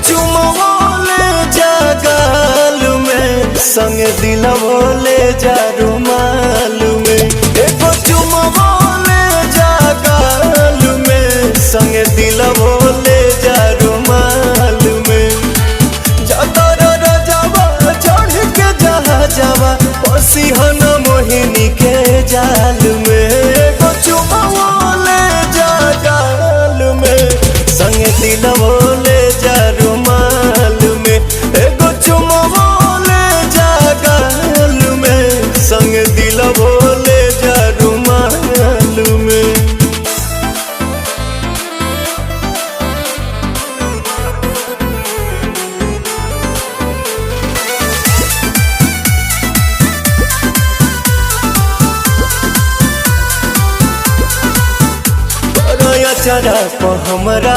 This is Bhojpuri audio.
चुमवो ले जा गाल में, संग दिलवो ले जा रुमाल में। एगो चुमवो ले जा गाल में, संग दिलवो ले जा रुमाल में। जातर रजावा चढ़ के जहा जावा, पसीहन मोहिनी के जाल में। एगो चुमवो ले जा गाल में, संग दिलवो ले जा रुमाल में। एगो चुमवो ले जा गाल में, संग दिलवो ले जा रुमाल में। चरा को हमरा